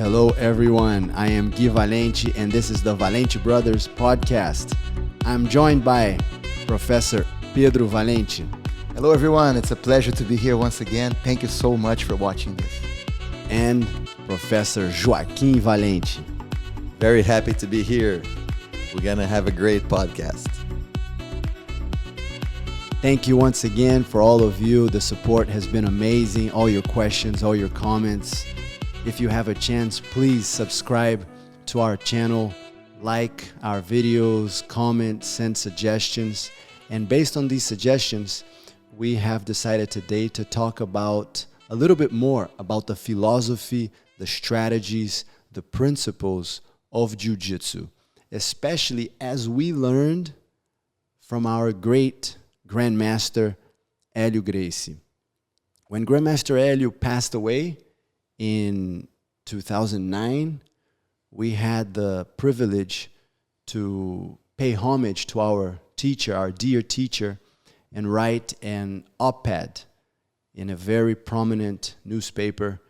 Hello, everyone. I am Gui Valente, and this is the Valente Brothers podcast. I'm joined by Professor Pedro Valente. Hello, everyone. It's a pleasure to be here once again. Thank you so much for watching this. And Professor Joaquim Valente. Very happy to be here. We're going to have a great podcast. Thank you once again for all of you. The support has been amazing. All your questions, all your comments. If you have a chance, please subscribe to our channel, like our videos, comment, send suggestions. And based on these suggestions, we have decided today to talk about a little bit more about the philosophy, the strategies, the principles of Jiu-Jitsu, especially as we learned from our great Grandmaster Elio Gracie. When Grandmaster Helio passed away in 2009, we had the privilege to pay homage to our teacher, our dear teacher, and write an op-ed in a very prominent newspaper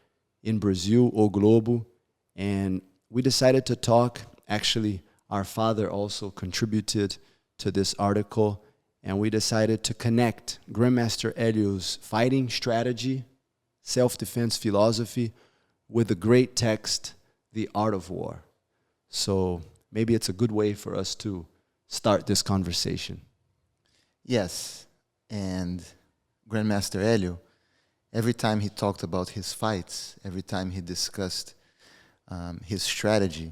in Brazil, O Globo. And we decided to talk. Actually, our father also contributed to this article, and we decided to connect Grandmaster Helio's fighting strategy, self-defense philosophy, with the great text, The Art of War. So maybe it's a good way for us to start this conversation. Yes, and Grandmaster Helio, every time he talked about his fights, every time he discussed his strategy,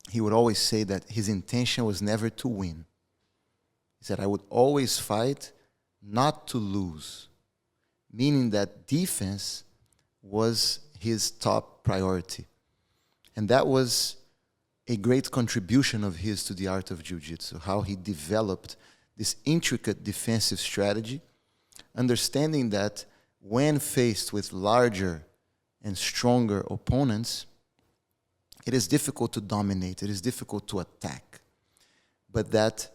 he would always say that his intention was never to win. He said, I would always fight not to lose, meaning that defense was his top priority. And that was a great contribution of his to the art of Jiu-Jitsu, how he developed this intricate defensive strategy, understanding that when faced with larger and stronger opponents, it is difficult to dominate, it is difficult to attack, but that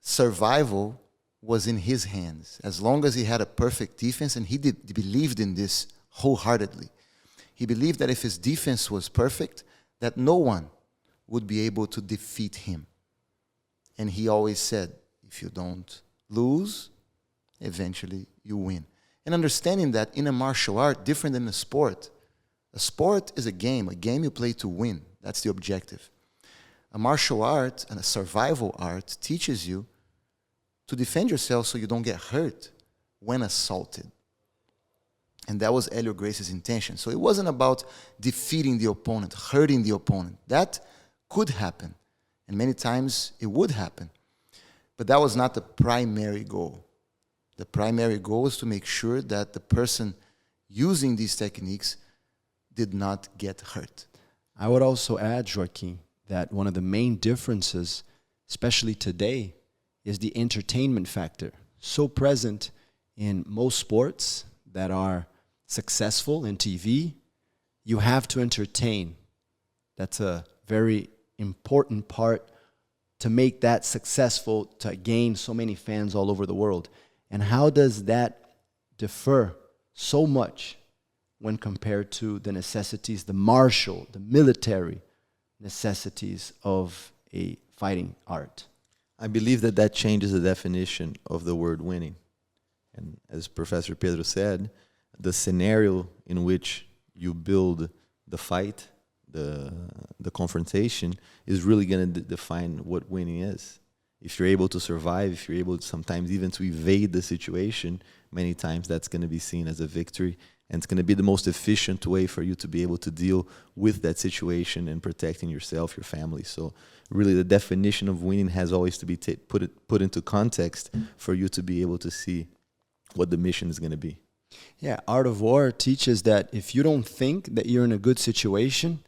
survival was in his hands. As long as he had a perfect defense, and he believed in this wholeheartedly. He believed that if his defense was perfect, that no one would be able to defeat him. And he always said, if you don't lose, eventually you win. And understanding that in a martial art, different than a sport is a game you play to win. That's the objective. A martial art and a survival art teaches you to defend yourself so you don't get hurt when assaulted. And that was Elio Gracie's intention. So it wasn't about defeating the opponent, hurting the opponent. That could happen. And many times it would happen. But that was not the primary goal. The primary goal was to make sure that the person using these techniques did not get hurt. I would also add, Joaquim, that one of the main differences, especially today, is the entertainment factor. So present in most sports that are successful in TV, you have to entertain. That's a very important part to make that successful, to gain so many fans all over the world. And how does that differ so much when compared to the necessities, the martial, the military necessities of a fighting art? I believe that changes the definition of the word winning. And as Professor Pedro said, the scenario in which you build the fight, the confrontation, is really going to define what winning is. If you're able to survive, if you're able to sometimes even to evade the situation, many times that's going to be seen as a victory. And it's going to be the most efficient way for you to be able to deal with that situation and protecting yourself, your family. So really the definition of winning has always to be put into context for you to be able to see what the mission is going to be. Yeah, Art of War teaches that if you don't think that you're in a good situation,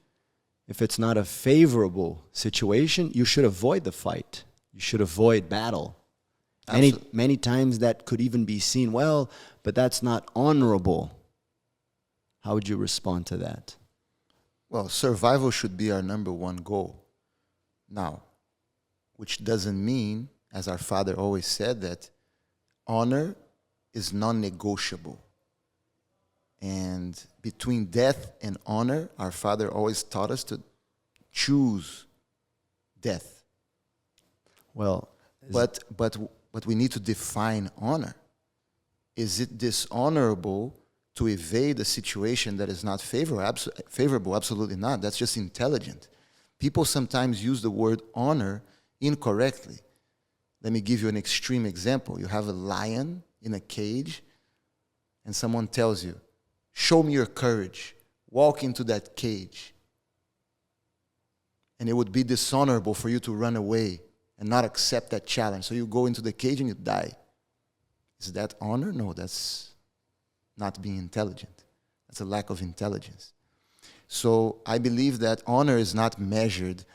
if it's not a favorable situation, you should avoid the fight. You should avoid battle. Many times that could even be seen, well, but that's not honorable. How would you respond to that? Well, survival should be our number one goal. Now, which doesn't mean, as our father always said, that honor is non-negotiable. And between death and honor, our Father always taught us to choose death. Well, But we need to define honor. Is it dishonorable to evade a situation that is not favorable? Absolutely not. That's just intelligent. People sometimes use the word honor incorrectly. Let me give you an extreme example. You have a lion in a cage, and someone tells you, show me your courage. Walk into that cage. And it would be dishonorable for you to run away and not accept that challenge. So you go into the cage and you die. Is that honor? No, that's not being intelligent. That's a lack of intelligence. So I believe that honor is not measured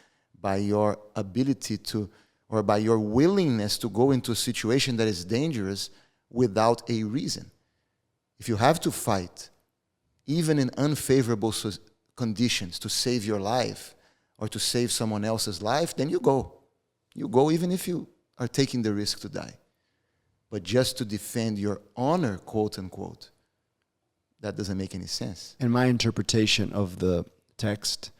by your ability to, or by your willingness to go into a situation that is dangerous without a reason. If you have to fight, even in unfavorable conditions, to save your life or to save someone else's life, then you go. You go even if you are taking the risk to die. But just to defend your honor, quote unquote, that doesn't make any sense. in my interpretation of the text,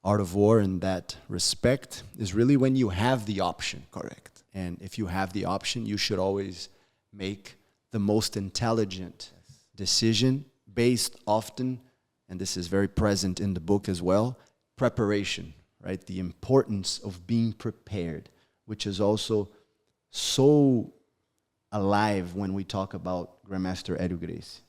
Art of War in that respect is really when you have the option. Correct. And if you have the option, you should always make the most intelligent decision based often, and this is very present in the book as well, preparation, right? The importance of being prepared, which is also so alive when we talk about Grandmaster Elio Gracie.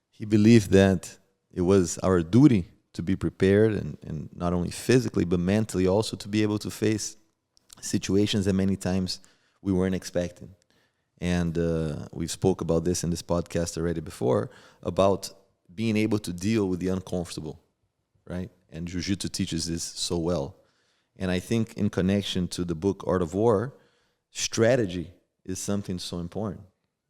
He believed that it was our duty to be prepared, and not only physically, but mentally also, to be able to face situations that many times we weren't expecting. And we've spoke about this in this podcast already before, about being able to deal with the uncomfortable, right? And Jiu-Jitsu teaches this so well. And I think in connection to the book Art of War, strategy is something so important,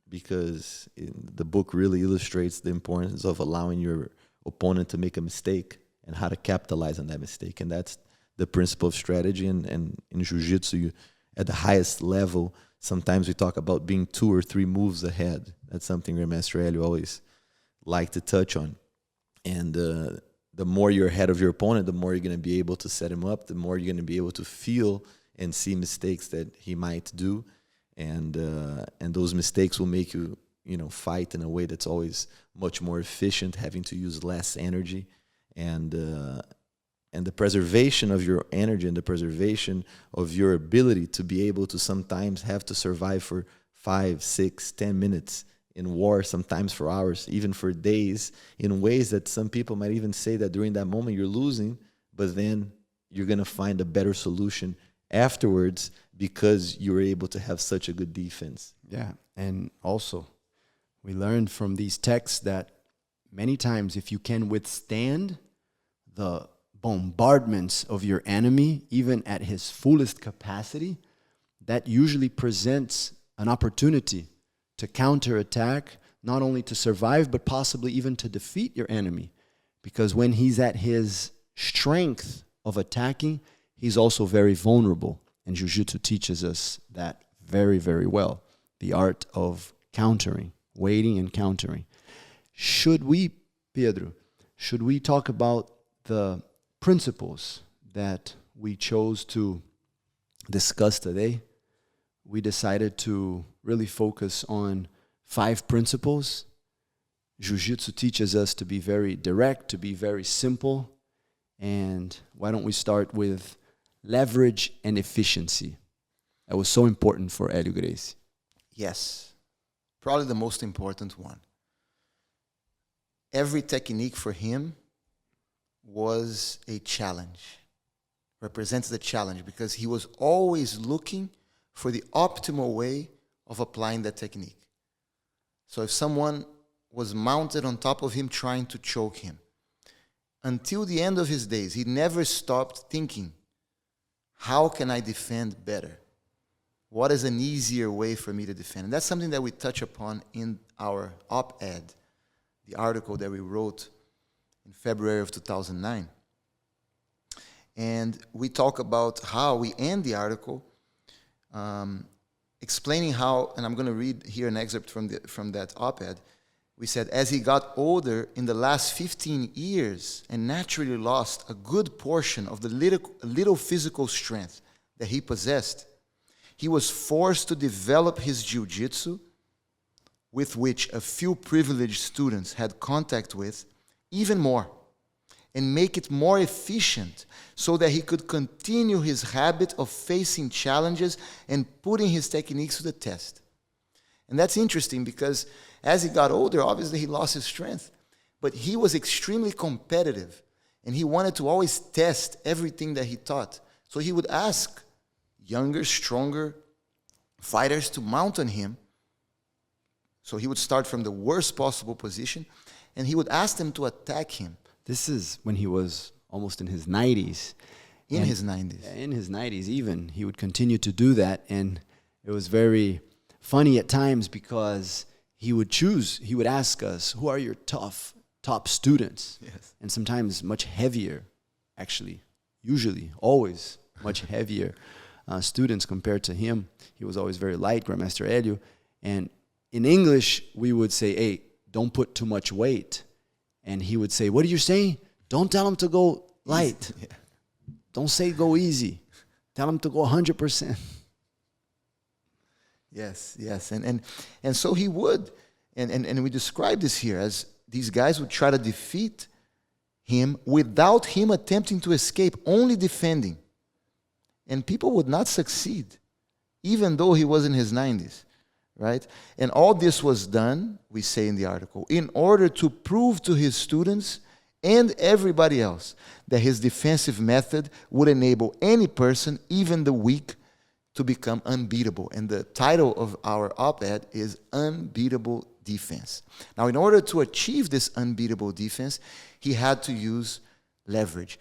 because the book really illustrates the importance of allowing your opponent to make a mistake and how to capitalize on that mistake. And that's the principle of strategy. And in Jiu-Jitsu, at the highest level, sometimes we talk about being 2 or 3 moves ahead. That's something Grandmaster Helio always liked to touch on. And the more you're ahead of your opponent, the more you're going to be able to set him up, the more you're going to be able to feel and see mistakes that he might do. And those mistakes will make you, fight in a way that's always much more efficient, having to use less energy. And the preservation of your energy and the preservation of your ability to be able to sometimes have to survive for 5, 6, 10 minutes in war, sometimes for hours, even for days, in ways that some people might even say that during that moment you're losing, but then you're going to find a better solution afterwards because you were able to have such a good defense. Yeah, and also we learned from these texts that many times if you can withstand the bombardments of your enemy, even at his fullest capacity, that usually presents an opportunity to counterattack, not only to survive, but possibly even to defeat your enemy. Because when he's at his strength of attacking, he's also very vulnerable. And Jiu-Jitsu teaches us that very, very well. The art of countering, waiting and countering. Pedro, should we talk about the principles that we chose to discuss today? We decided to really focus on 5 principles. Jiu-Jitsu teaches us to be very direct, to be very simple. And why don't we start with leverage and efficiency? That was so important for Elio Gracie. Yes, probably the most important one. Every technique for him was a challenge, represents the challenge, because he was always looking for the optimal way of applying that technique. So if someone was mounted on top of him trying to choke him, until the end of his days, he never stopped thinking, how can I defend better? What is an easier way for me to defend? And that's something that we touch upon in our op-ed, the article that we wrote in February of 2009. And we talk about how we end the article explaining how, and I'm going to read here an excerpt from that op-ed. we said, as he got older in the last 15 years and naturally lost a good portion of the little physical strength that he possessed, he was forced to develop his jiu-jitsu, with which a few privileged students had contact with, even more, and make it more efficient so that he could continue his habit of facing challenges and putting his techniques to the test. And that's interesting because as he got older, obviously he lost his strength, but he was extremely competitive and he wanted to always test everything that he taught. So he would ask younger, stronger fighters to mount on him. So he would start from the worst possible position and he would ask them to attack him. This is when he was almost in his 90s. In his 90s. In his 90s even. He would continue to do that. And it was very funny at times because he would ask us, who are your top students? Yes. And sometimes much heavier, actually, usually, always much heavier students compared to him. He was always very light, Grandmaster Helio. And in English, we would say, hey, don't put too much weight. And he would say, what are you saying? Don't tell him to go light. Yeah. Don't say go easy. Tell him to go 100%. Yes, yes. And so he would. And we describe this here as these guys would try to defeat him without him attempting to escape, only defending. And people would not succeed, even though he was in his 90s, right? And all this was done, we say in the article, in order to prove to his students and everybody else that his defensive method would enable any person, even the weak, to become unbeatable. And the title of our op-ed is Unbeatable Defense. Now, in order to achieve this unbeatable defense, he had to use leverage.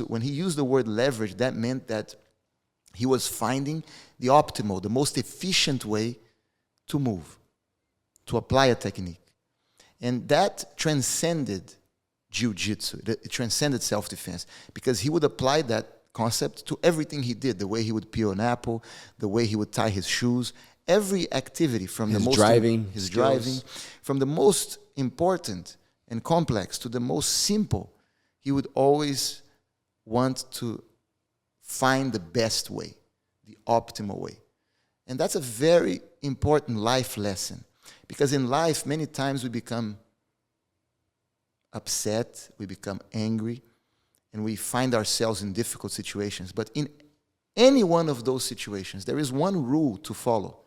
When he used the word leverage, that meant that he was finding the optimal, the most efficient way to move, to apply a technique. And that transcended Jiu-Jitsu. It transcended self-defense because he would apply that concept to everything he did, the way he would peel an apple, the way he would tie his shoes, every activity from his driving, from the most important and complex to the most simple, he would always want to find the best way, the optimal way. And that's a very important life lesson because in life, many times we become upset, we become angry, and we find ourselves in difficult situations. But in any one of those situations, there is one rule to follow.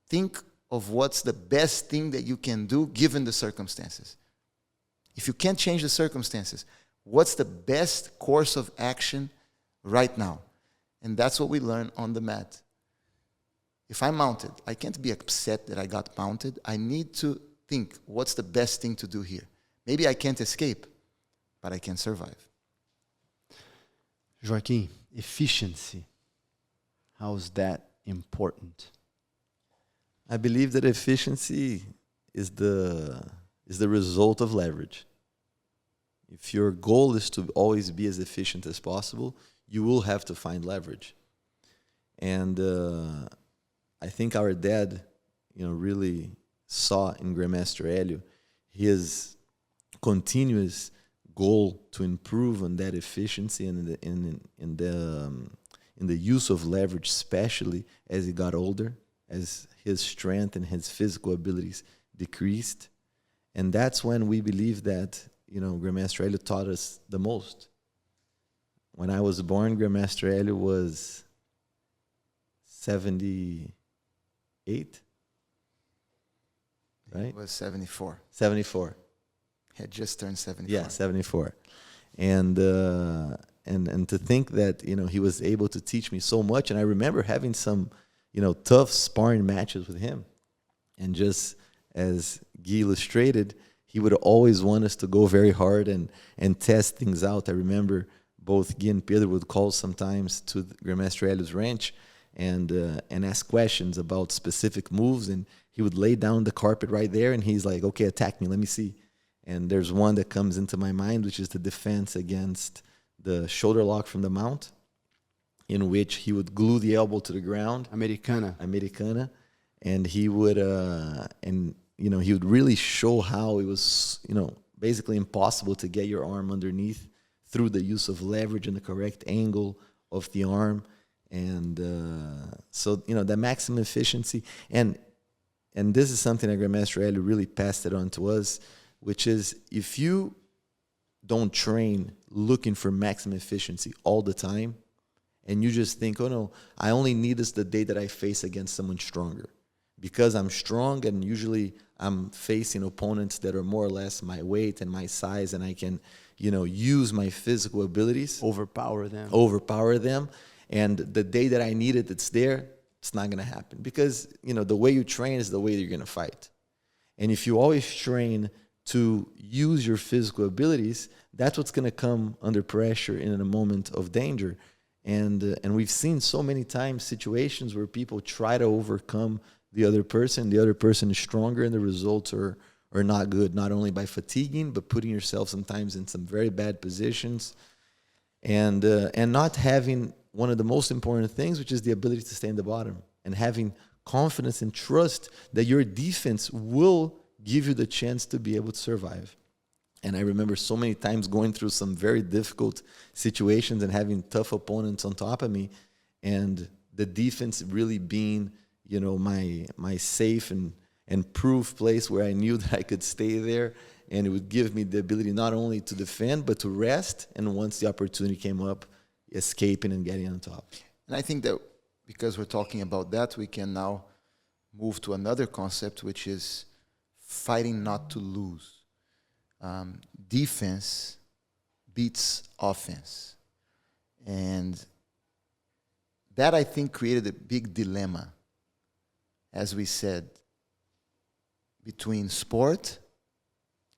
Think of what's the best thing that you can do given the circumstances. If you can't change the circumstances, what's the best course of action right now? And that's what we learn on the mat. If I'm mounted, I can't be upset that I got mounted. I need to think, what's the best thing to do here? Maybe I can't escape, but I can survive. Joaquim, efficiency. How is that important? I believe that efficiency is the result of leverage. If your goal is to always be as efficient as possible, you will have to find leverage. And I think our dad, really saw in Grandmaster Elio his continuous goal to improve on that efficiency and in the use of leverage, especially as he got older, as his strength and his physical abilities decreased. And that's when we believe that, Grandmaster Helio taught us the most. When I was born, Grandmaster Helio was 78, right? It was 74. 74. He had just turned 74. Yeah, 74. And to think that, he was able to teach me so much. And I remember having some, tough sparring matches with him. And just as Guy illustrated, he would always want us to go very hard and test things out. I remember both Guy and Pedro would call sometimes to Grandmaster Helio's ranch and ask questions about specific moves. And he would lay down the carpet right there, and he's like, okay, attack me, let me see. And there's one that comes into my mind, which is the defense against the shoulder lock from the mount, in which he would glue the elbow to the ground. Americana. And he would, and he would really show how it was, basically impossible to get your arm underneath through the use of leverage and the correct angle of the arm. And so, the maximum efficiency. And this is something that Grandmaster Helio really passed it on to us, which is if you don't train looking for maximum efficiency all the time, and you just think, oh no, I only need this the day that I face against someone stronger. Because I'm strong and usually I'm facing opponents that are more or less my weight and my size, and I can, use my physical abilities. Overpower them. And the day that I need it, it's there, it's not going to happen. Because, the way you train is the way that you're going to fight. And if you always train to use your physical abilities, that's what's going to come under pressure in a moment of danger. And we've seen so many times situations where people try to overcome the other person is stronger, and the results are not good, not only by fatiguing, but putting yourself sometimes in some very bad positions, and not having one of the most important things, which is the ability to stay in the bottom, and having confidence and trust that your defense will give you the chance to be able to survive. And I remember so many times going through some very difficult situations and having tough opponents on top of me, and the defense really being, my safe and proof place where I knew that I could stay there, and it would give me the ability not only to defend, but to rest, and once the opportunity came up, escaping and getting on top. And I think that because we're talking about that, we can now move to another concept, which is fighting not to lose. Defense beats offense. And that, I think, created a big dilemma, as we said, between sport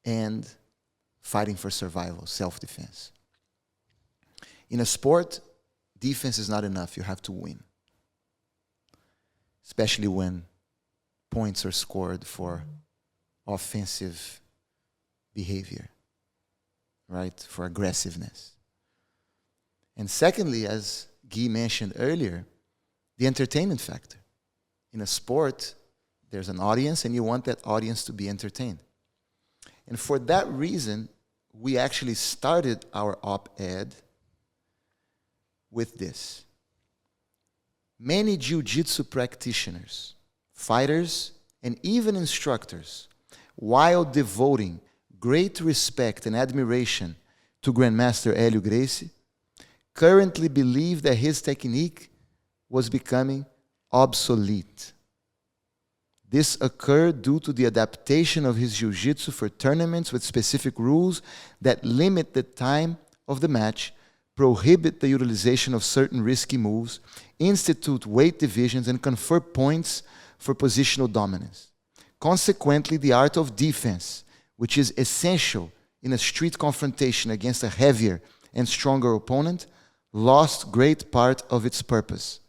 and fighting for survival, self-defense. In a sport, defense is not enough. You have to win, especially when points are scored for offensive behavior, right? For aggressiveness. And secondly, as Guy mentioned earlier, the entertainment factor. In a sport, there's an audience, and you want that audience to be entertained. And for that reason, we actually started our op-ed with this. Many Jiu-Jitsu practitioners, fighters, and even instructors, while devoting great respect and admiration to Grandmaster Elio Gracie, currently believe that his technique was becoming obsolete. This occurred due to the adaptation of his Jiu-Jitsu for tournaments with specific rules that limit the time of the match, prohibit the utilization of certain risky moves, institute weight divisions, and confer points for positional dominance. Consequently, the art of defense, which is essential in a street confrontation against a heavier and stronger opponent, lost great part of its purpose.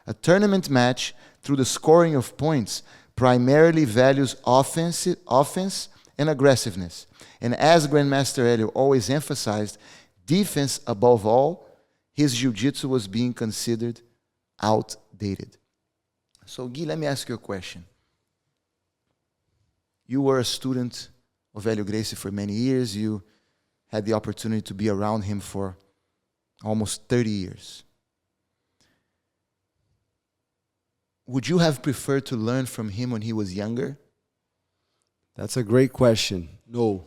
A tournament match, through the scoring of points, primarily values offense and aggressiveness. And as Grandmaster Helio always emphasized, defense above all, his jiu-jitsu was being considered outdated. So Guy, let me ask you a question. You were a student of Helio Gracie for many years. You had the opportunity to be around him for almost 30 years. Would you have preferred to learn from him when he was younger? That's a great question. No.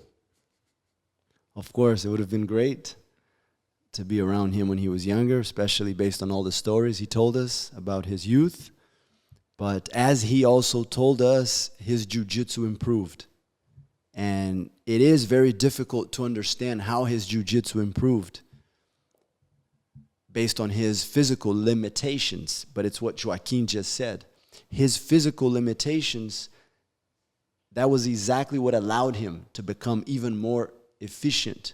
Of course, it would have been great to be around him when he was younger, especially based on all the stories he told us about his youth. But as he also told us, his jiu-jitsu improved. And it is very difficult to understand how his jiu-jitsu improved based on his physical limitations. But it's what Joaquim just said. His physical limitations, that was exactly what allowed him to become even more efficient,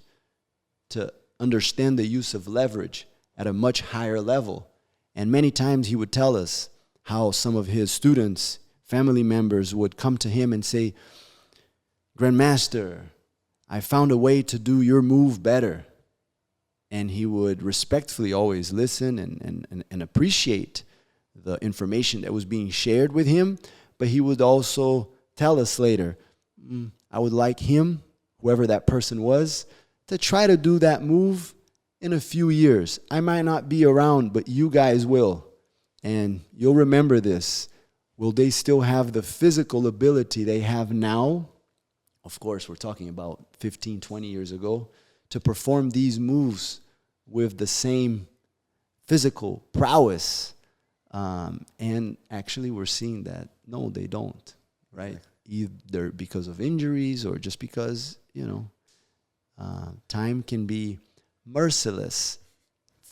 to understand the use of leverage at a much higher level. And many times he would tell us how some of his students, family members, would come to him and say, "Grandmaster, I found a way to do your move better." And he would respectfully always listen and appreciate the information that was being shared with him, but he would also tell us later, I would like him, whoever that person was, to try to do that move in a few years. I might not be around, but you guys will. And you'll remember this. Will they still have the physical ability they have now? Of course, we're talking about 15, 20 years ago, to perform these moves with the same physical prowess. And actually, we're seeing that, no, they don't, right? Either because of injuries or just because, time can be merciless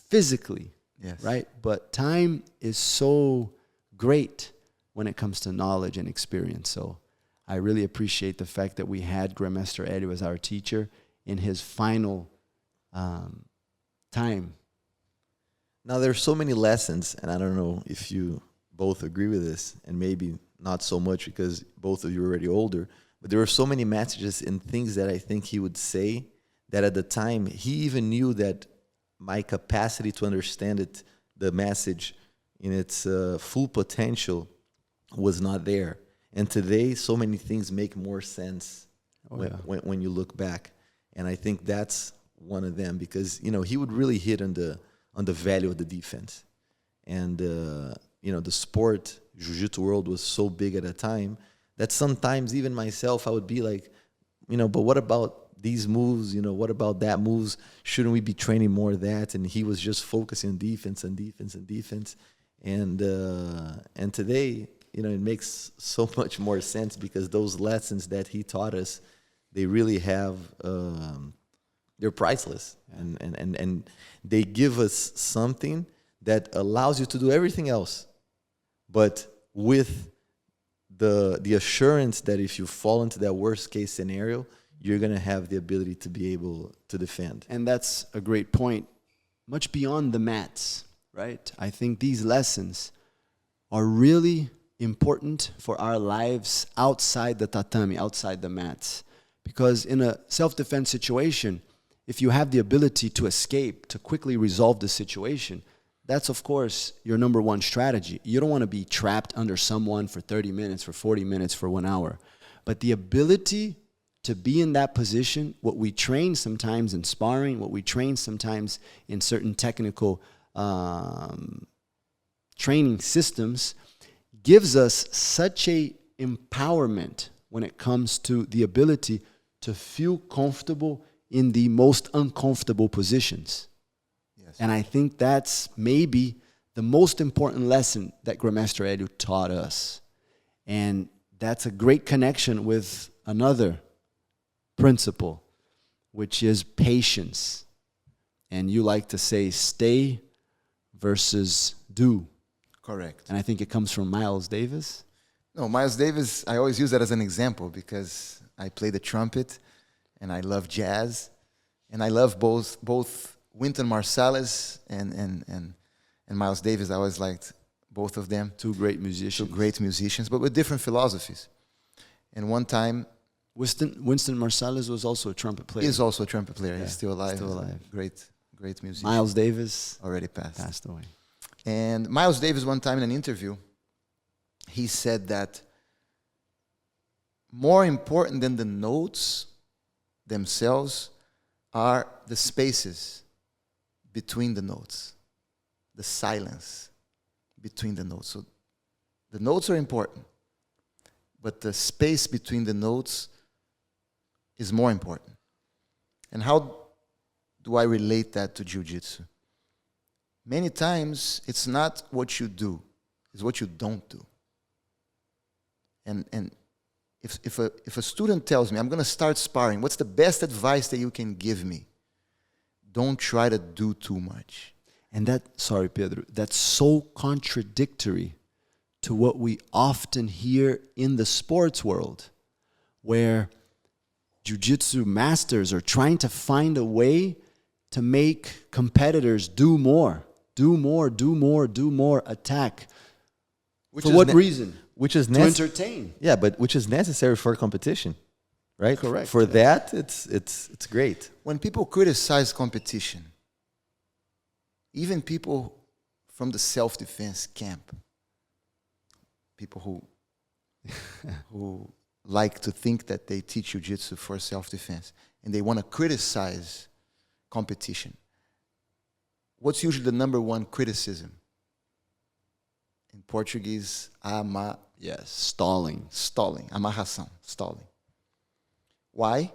physically, Yes. right? But time is so great when it comes to knowledge and experience. So I really appreciate the fact that we had Grandmaster Elio as our teacher in his final time. Now, there's so many lessons, and I don't know if you both agree with this, and maybe not so much because both of you are already older, but there were so many messages and things that I think he would say that at the time, he even knew that my capacity to understand it, the message in its full potential, was not there. And today, so many things make more sense when you look back. And I think that's one of them because, he would really hit on the value of the defense. And, the sport, Jiu-Jitsu world was so big at a time that sometimes even myself, I would be like, but what about these moves? What about that moves? Shouldn't we be training more of that? And he was just focusing on defense and defense and defense. And today, it makes so much more sense because those lessons that he taught us, they really have, they're priceless. And they give us something that allows you to do everything else, but with the assurance that if you fall into that worst case scenario, you're going to have the ability to be able to defend. And that's a great point. Much beyond the mats, right? I think these lessons are really important for our lives outside the tatami, outside the mats. Because in a self-defense situation, if you have the ability to escape, to quickly resolve the situation, that's, of course, your number one strategy. You don't want to be trapped under someone for 30 minutes, for 40 minutes, for 1 hour. But the ability to be in that position, what we train sometimes in sparring, what we train sometimes in certain technical training systems, gives us such a empowerment when it comes to the ability to feel comfortable in the most uncomfortable positions. Yes. And I think that's maybe the most important lesson that Grandmaster Elio taught us. And that's a great connection with another principle, which is patience. And you like to say stay versus do. Correct. And I think it comes from Miles Davis. No, Miles Davis, I always use that as an example because I play the trumpet and I love jazz. And I love both Wynton Marsalis and Miles Davis. I always liked both of them. Two great musicians. But with different philosophies. And one time... Winston Marsalis was also a trumpet player. He's also a trumpet player. Yeah, he's still alive. Still alive. Great musician. Miles Davis already passed. Passed away. And Miles Davis, one time in an interview, he said that more important than the notes themselves are the spaces between the notes, the silence between the notes. So the notes are important, but the space between the notes is more important. And how do I relate that to Jiu-Jitsu? Many times, it's not what you do, it's what you don't do. And if a student tells me, I'm going to start sparring, what's the best advice that you can give me? Don't try to do too much. And sorry, Pedro, that's so contradictory to what we often hear in the sports world, where Jiu-Jitsu masters are trying to find a way to make competitors do more, attack. For what reason? Which is to entertain. Yeah, but which is necessary for competition, right? Correct. For that, it's great. When people criticize competition, even people from the self-defense camp, people who like to think that they teach Jiu-Jitsu for self-defense, and they want to criticize competition. What's usually the number one criticism? In Portuguese, Yes, stalling. stalling, amarração, stalling. Why?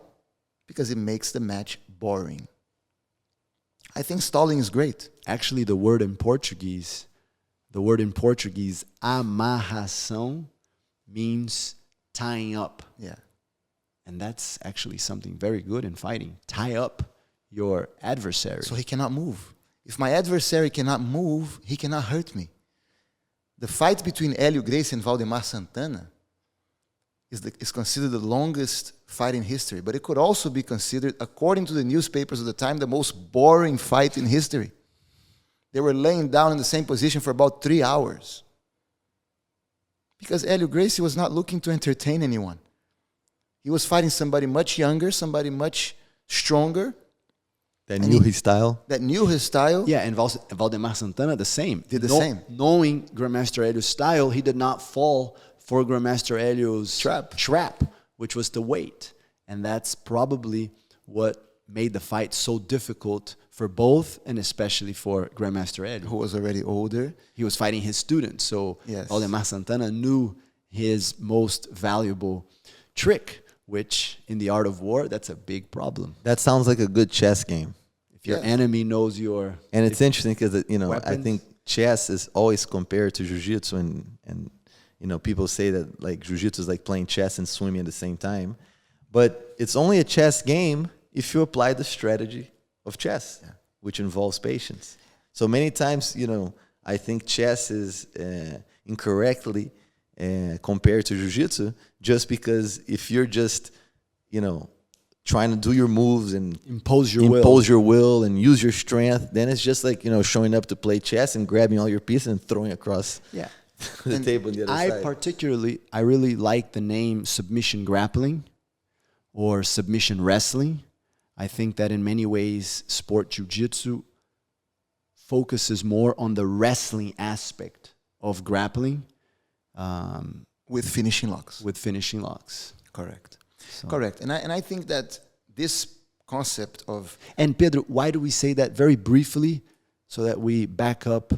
Because it makes the match boring. I think stalling is great. Actually, the word in Portuguese, amarração, means tying up. Yeah. And that's actually something very good in fighting. Tie up your adversary. So he cannot move. If my adversary cannot move, he cannot hurt me. The fight between Elio Gracie and Valdemar Santana is considered the longest fight in history, but it could also be considered, according to the newspapers of the time, the most boring fight in history. They were laying down in the same position for about 3 hours. Because Elio Gracie was not looking to entertain anyone. He was fighting somebody much younger, somebody much stronger, That knew his style. that knew his style. Yeah, and Valdemar Santana, the same. Did the same. Knowing Grandmaster Helio's style, he did not fall for Grandmaster Helio's trap, which was the weight. And that's probably what made the fight so difficult for both, and especially for Grandmaster Helio, Who was already older. he was fighting his students. So Yes. Valdemar Santana knew his most valuable trick, which in the art of war, that's a big problem. That sounds like a good chess game. If your Yes. enemy knows your... And it's interesting because, I Weapons. think chess is always compared to Jiu-Jitsu, and people say that like Jiu-Jitsu is like playing chess and swimming at the same time. But it's only a chess game if you apply the strategy of chess, which involves patience. So many times, I think chess is incorrectly compared to Jiu-Jitsu, just because if you're just, trying to do your moves and Impose your will and use your strength, then it's just like, showing up to play chess and grabbing all your pieces and throwing across Yeah. the table on the other side. I really like the name submission grappling or submission wrestling. I think that in many ways, sport jiu-jitsu focuses more on the wrestling aspect of grappling With finishing locks. with finishing locks. Correct. So- Correct. And I think that this concept of... And Pedro, why do we say that very briefly so that we back up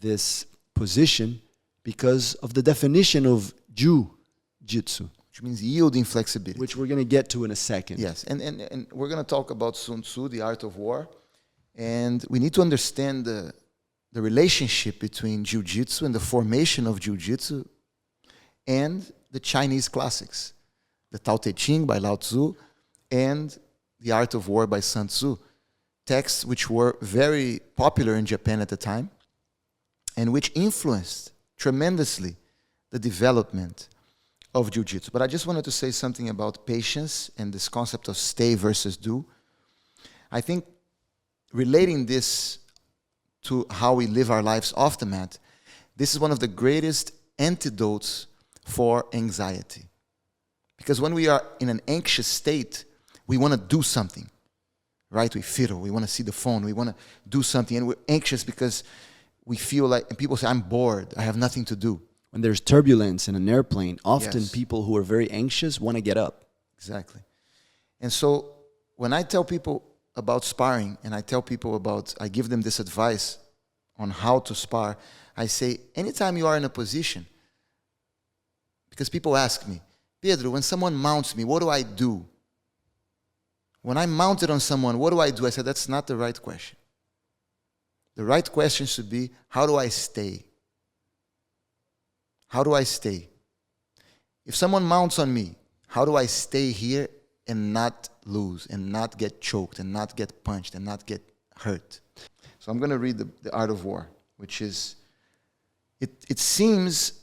this position? Because of the definition of jiu-jitsu, which means yielding flexibility. which we're going to get to in a second. Yes, and we're going to talk about Sun Tzu, the art of war, and we need to understand the relationship between Jiu-Jitsu and the formation of Jiu-Jitsu and the Chinese classics, the Tao Te Ching by Lao Tzu and the Art of War by Sun Tzu, texts which were very popular in Japan at the time and which influenced tremendously the development of Jiu-Jitsu. But I just wanted to say something about patience and this concept of stay versus do. I think relating this to how we live our lives off the mat, this is one of the greatest antidotes for anxiety. Because when we are in an anxious state, we want to do something, right? We fiddle, we want to see the phone, we want to do something, and we're anxious because we feel like, and people say, I'm bored, I have nothing to do. When there's turbulence in an airplane, often Yes. people who are very anxious want to get up. Exactly. And so when I tell people about sparring and I tell people I give them this advice on how to spar, I say, anytime you are in a position, because people ask me, Pedro, when someone mounts me, what do I do? When I'm mounted on someone, what do I do? I said, that's not the right question. The right question should be, how do I stay? How do I stay? If someone mounts on me, how do I stay here and not lose and not get choked and not get punched and not get hurt? So I'm going to read the Art of War, which is, it seems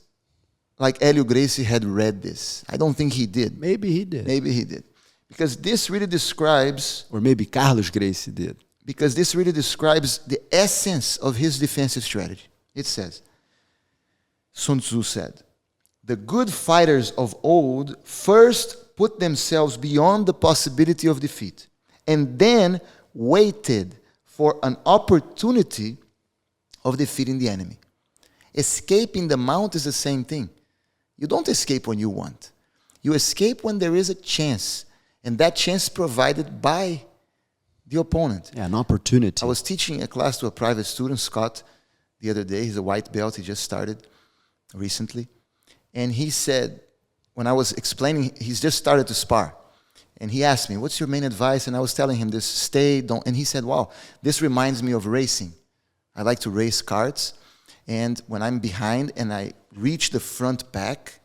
like Elio Gracie had read this. I don't think he did. Maybe he did. Maybe he did. Because this really describes, Or maybe Carlos Gracie did. because this really describes the essence of his defensive strategy. It says, Sun Tzu said, the good fighters of old first put themselves beyond the possibility of defeat and then waited for an opportunity of defeating the enemy. Escaping the mount is the same thing. You don't escape when you want. You escape when there is a chance, and that chance is provided by the opponent. Yeah, an opportunity. I was teaching a class to a private student, Scott, the other day. He's a white belt. He just started recently. And he said, when I was explaining, he's just started to spar. And he asked me, what's your main advice? And I was telling him this, stay, don't. And he said, wow, this reminds me of racing. I like to race karts. And when I'm behind and I reach the front back,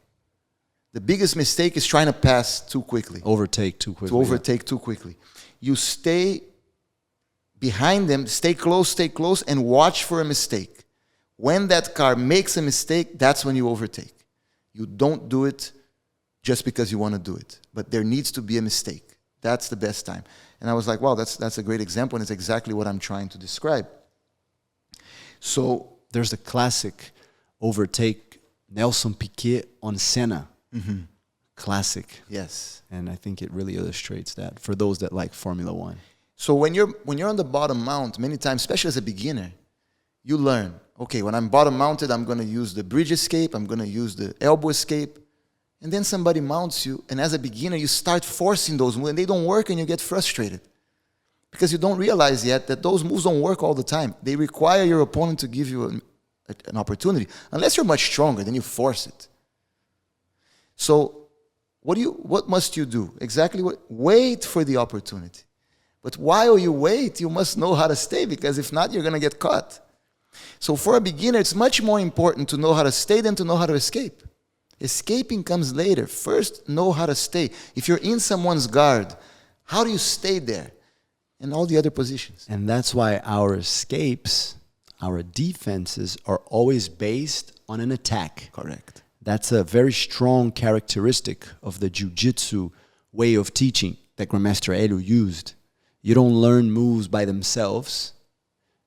the biggest mistake is trying to pass too quickly. Overtake too quickly. To overtake too quickly. You stay behind them, stay close, and watch for a mistake. When that car makes a mistake, that's when you overtake. You don't do it just because you want to do it. But there needs to be a mistake. That's the best time. And I was like, wow, that's a great example, and it's exactly what I'm trying to describe. So there's the classic overtake Nelson Piquet on Senna. Mm-hmm. Classic. Yes. And I think it really illustrates that for those that like Formula One. So when you're on the bottom mount, many times, especially as a beginner, you learn, okay, when I'm bottom mounted, I'm going to use the bridge escape, I'm going to use the elbow escape. And then somebody mounts you, and as a beginner, you start forcing those moves, and they don't work, and you get frustrated. Because you don't realize yet that those moves don't work all the time. They require your opponent to give you an opportunity. Unless you're much stronger, then you force it. So what must you do? Exactly what? Wait for the opportunity. But while you wait, you must know how to stay, because if not, you're going to get caught. So for a beginner, it's much more important to know how to stay than to know how to escape. Escaping comes later. First, know how to stay. If you're in someone's guard, how do you stay there? And all the other positions. And that's why our escapes, our defenses are always based on an attack. Correct. That's a very strong characteristic of the Jiu-Jitsu way of teaching that Grandmaster Helio used. You don't learn moves by themselves.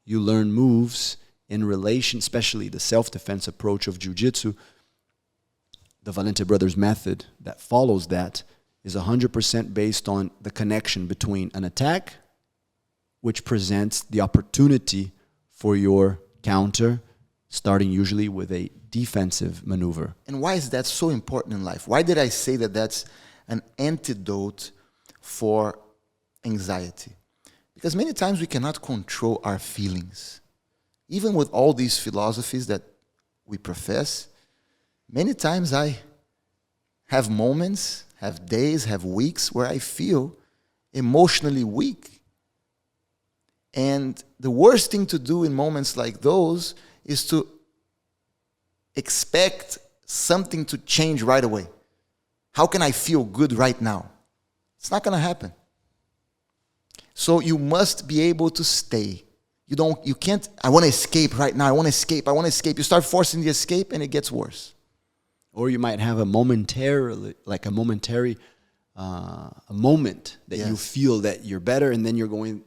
You learn moves in relation, especially the self-defense approach of Jiu-Jitsu. The Valente brothers' method that follows that is 100% based on the connection between an attack, which presents the opportunity for your counter, starting usually with a defensive maneuver. And why is that so important in life? Why did I say that that's an antidote for anxiety? Because many times we cannot control our feelings. Even with all these philosophies that we profess, many times I have moments, have days, have weeks where I feel emotionally weak. And the worst thing to do in moments like those is to expect something to change right away. How can I feel good right now? It's not going to happen. So you must be able to stay. You can't, I want to escape right now. I want to escape. You start forcing the escape and it gets worse. Or you might have a moment that you feel that you're better, and then you're going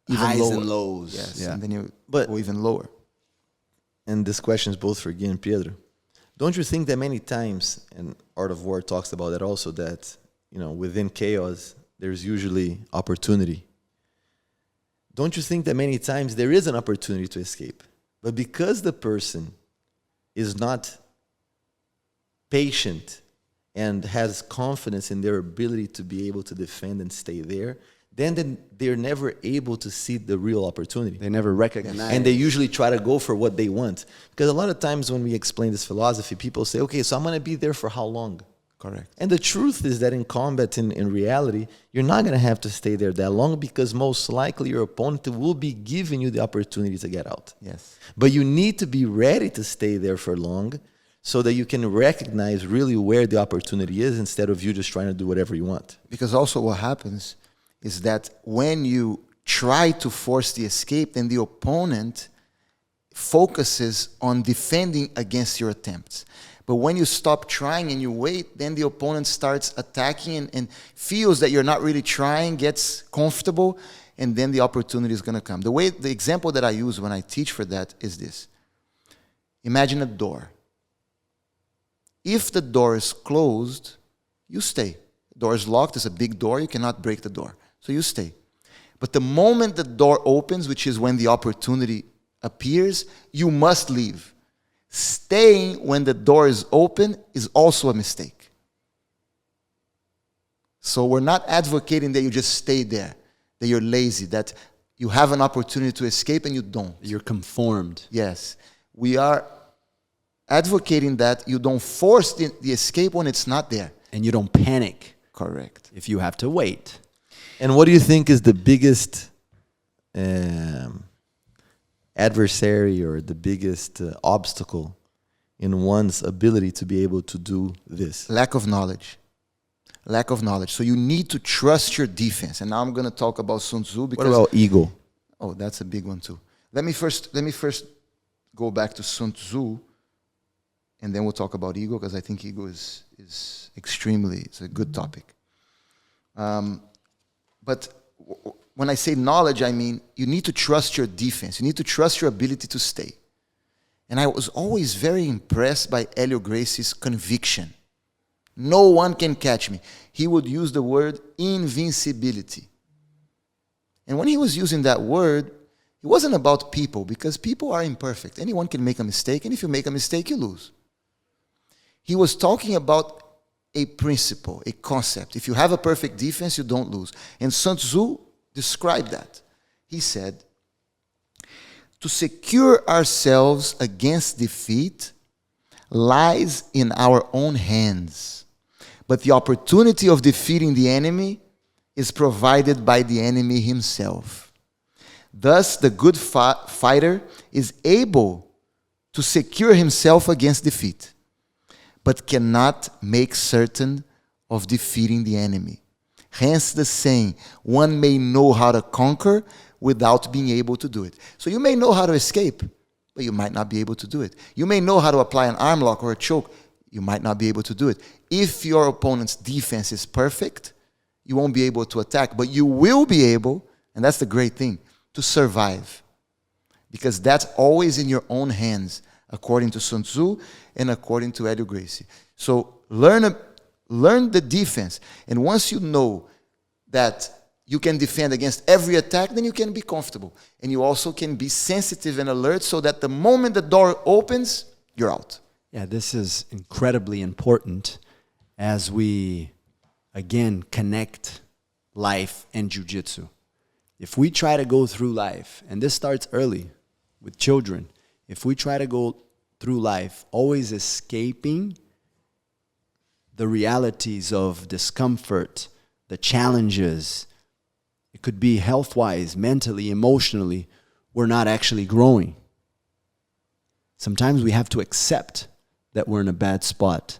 Even highs lower. And lows. Yes, Yeah. and then you go even lower. And this question is both for Gui and Pedro. Don't you think that many times, and Art of War talks about that also, that within chaos there's usually opportunity? Don't you think that many times there is an opportunity to escape, but because the person is not patient and has confidence in their ability to be able to defend and stay there, then they're never able to see the real opportunity. They never recognize. And they usually try to go for what they want. Because a lot of times when we explain this philosophy, people say, okay, so I'm going to be there for how long? Correct. And the truth is that in combat, in reality, you're not going to have to stay there that long, because most likely your opponent will be giving you the opportunity to get out. Yes. But you need to be ready to stay there for long so that you can recognize really where the opportunity is, instead of you just trying to do whatever you want. Because also what happens is that when you try to force the escape, then the opponent focuses on defending against your attempts. But when you stop trying and you wait, then the opponent starts attacking and feels that you're not really trying, gets comfortable, and then the opportunity is going to come. The example that I use when I teach for that is this. Imagine a door. If the door is closed, you stay. The door is locked, it's a big door, you cannot break the door. So you stay. But the moment the door opens, which is when the opportunity appears, you must leave. Staying when the door is open is also a mistake. So we're not advocating that you just stay there, that you're lazy, that you have an opportunity to escape and you don't. You're conformed. Yes. We are advocating that you don't force the escape when it's not there. And you don't panic Correct. if you have to wait. And what do you think is the biggest adversary or the biggest obstacle in one's ability to be able to do this? Lack of knowledge. Lack of knowledge. So you need to trust your defense. And now I'm going to talk about Sun Tzu because... What about ego? Oh, that's a big one too. Let me first go back to Sun Tzu, and then we'll talk about ego, because I think ego is extremely, it's a good topic. But when I say knowledge, I mean you need to trust your defense. You need to trust your ability to stay. And I was always very impressed by Elio Gracie's conviction. No one can catch me. He would use the word invincibility. And when he was using that word, it wasn't about people, because people are imperfect. Anyone can make a mistake, and if you make a mistake, you lose. He was talking about a principle, a concept. If you have a perfect defense, you don't lose. And Sun Tzu described that. He said, to secure ourselves against defeat lies in our own hands. But the opportunity of defeating the enemy is provided by the enemy himself. Thus, the good fighter is able to secure himself against defeat, but cannot make certain of defeating the enemy. Hence the saying, one may know how to conquer without being able to do it. So you may know how to escape, but you might not be able to do it. You may know how to apply an arm lock or a choke. You might not be able to do it. If your opponent's defense is perfect, you won't be able to attack, but you will be able, and that's the great thing, to survive. Because that's always in your own hands, according to Sun Tzu and according to Elio Gracie. So learn the defense. And once you know that you can defend against every attack, then you can be comfortable. And you also can be sensitive and alert so that the moment the door opens, you're out. Yeah, this is incredibly important as we, again, connect life and jiu-jitsu. If we try to go through life, and this starts early with children, if we try to go through life always escaping the realities of discomfort, the challenges, it could be health-wise, mentally, emotionally, we're not actually growing. Sometimes we have to accept that we're in a bad spot.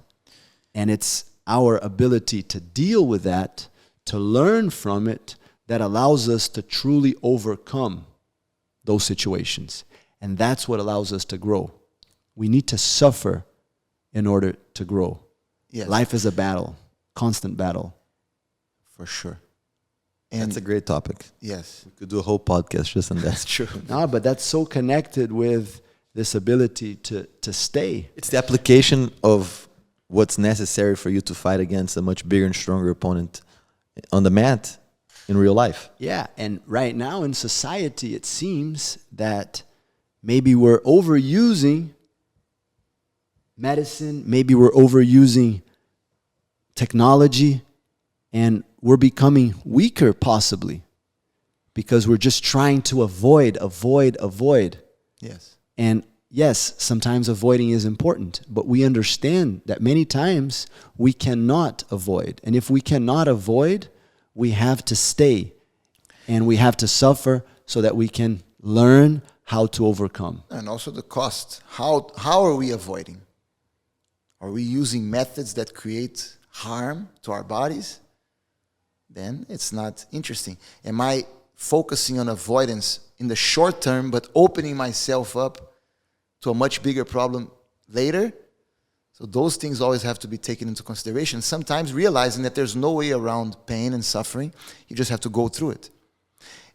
And it's our ability to deal with that, to learn from it, that allows us to truly overcome those situations. And that's what allows us to grow. We need to suffer in order to grow. Yes. Life is a battle, constant battle. For sure. And that's a great topic. Yes. We could do a whole podcast just on that. That's true. No, but that's so connected with this ability to stay. It's the application of what's necessary for you to fight against a much bigger and stronger opponent on the mat in real life. Yeah, and right now in society, it seems that maybe we're overusing medicine, maybe we're overusing technology, and we're becoming weaker possibly because we're just trying to avoid. Yes. And yes, sometimes avoiding is important, but we understand that many times we cannot avoid. And if we cannot avoid, we have to stay and we have to suffer so that we can learn how to overcome. And also the cost. How are we avoiding? Are we using methods that create harm to our bodies? Then it's not interesting. Am I focusing on avoidance in the short term, but opening myself up to a much bigger problem later? So those things always have to be taken into consideration. Sometimes realizing that there's no way around pain and suffering. You just have to go through it.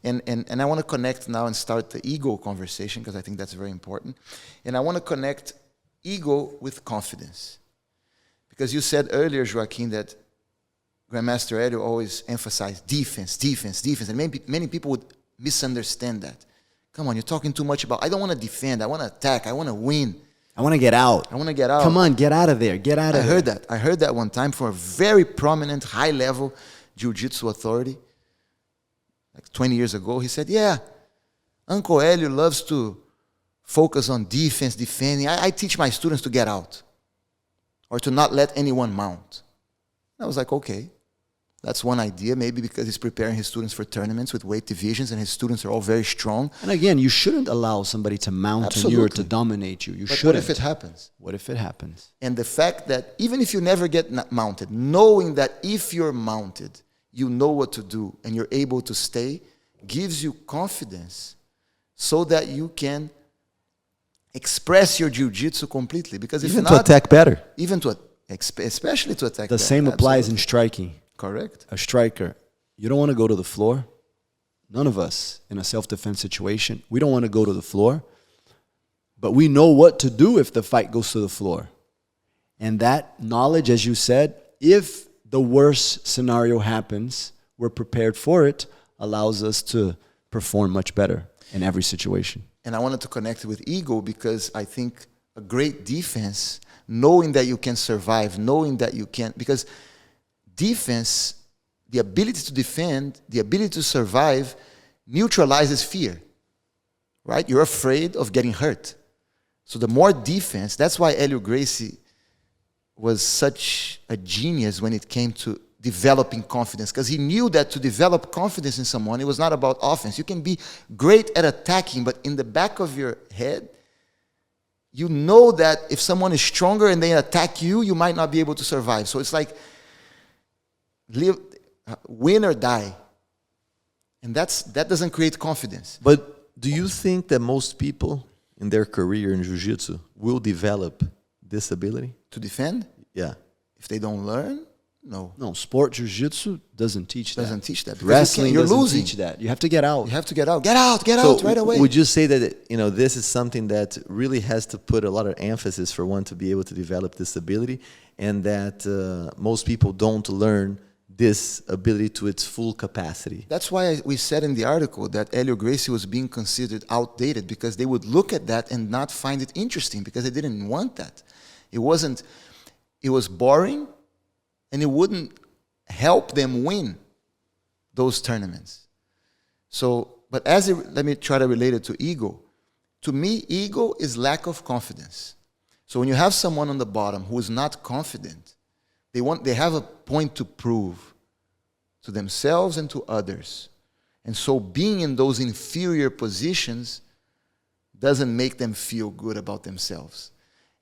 And I want to connect now and start the ego conversation because I think that's very important. And I want to connect ego with confidence. Because you said earlier, Joaquim, that Grandmaster Elio always emphasized defense. And many people would misunderstand that. Come on, you're talking too much about, I don't want to defend, I want to attack, I want to win. I want to get out. Come on, get out of there. Get out of there. I heard that one time from a very prominent, high-level Jiu-Jitsu authority, like 20 years ago. He said, yeah, Uncle Helio loves to focus on defense, defending. I teach my students to get out or to not let anyone mount. I was like, okay, that's one idea, maybe because he's preparing his students for tournaments with weight divisions and his students are all very strong. And again, you shouldn't allow somebody to mount on you or to dominate you. You shouldn't. What if it happens? What if it happens? And the fact that even if you never get mounted, knowing that if you're mounted, you know what to do and you're able to stay, gives you confidence so that you can express your jiu-jitsu completely. Because if Even not, to attack better. even to especially to attack. The same applies in striking. Correct. A striker, you don't want to go to the floor. None of us in a self-defense situation, we don't want to go to the floor. But we know what to do if the fight goes to the floor. And that knowledge, as you said, if the worst scenario happens, we're prepared for it, allows us to perform much better in every situation. And I wanted to connect it with ego because I think a great defense, knowing that you can survive, knowing that you can, because defense, the ability to defend, the ability to survive, neutralizes fear, right? You're afraid of getting hurt. So the more defense, that's why Elio Gracie was such a genius when it came to developing confidence, because he knew that to develop confidence in someone, it was not about offense. You can be great at attacking, but in the back of your head, you know that if someone is stronger and they attack you, you might not be able to survive. So it's like win or die. And that doesn't create confidence. But do you think that most people in their career in Jiu-Jitsu will develop this ability? To defend? Yeah. If they don't learn? No. No, sport jiu-jitsu doesn't teach that. Doesn't teach that. Because Wrestling you're doesn't losing. teach that. You have to get out. You have to get out. Get out. Get out right away. Would you say that this is something that really has to put a lot of emphasis for one to be able to develop this ability, and that most people don't learn this ability to its full capacity? That's why we said in the article that Elio Gracie was being considered outdated, because they would look at that and not find it interesting because they didn't want that. It was boring, and it wouldn't help them win those tournaments. So, but let me try to relate it to ego. To me, ego is lack of confidence. So when you have someone on the bottom who is not confident, they have a point to prove to themselves and to others. And so being in those inferior positions doesn't make them feel good about themselves.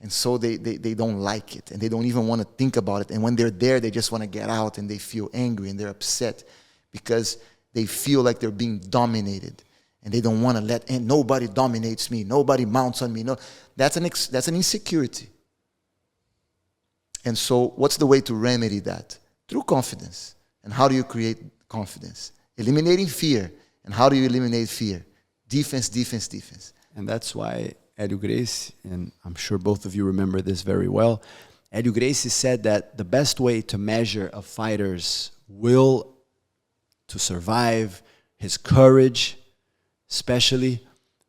And so they don't like it, and they don't even want to think about it. And when they're there, they just want to get out, and they feel angry, and they're upset because they feel like they're being dominated. And they don't want to and nobody dominates me, nobody mounts on me. No, that's an insecurity. And so what's the way to remedy that? Through confidence. And how do you create confidence? Eliminating fear. And how do you eliminate fear? Defense, defense, defense. And that's why Elio Gracie, and I'm sure both of you remember this very well, Elio Gracie said that the best way to measure a fighter's will to survive, his courage especially,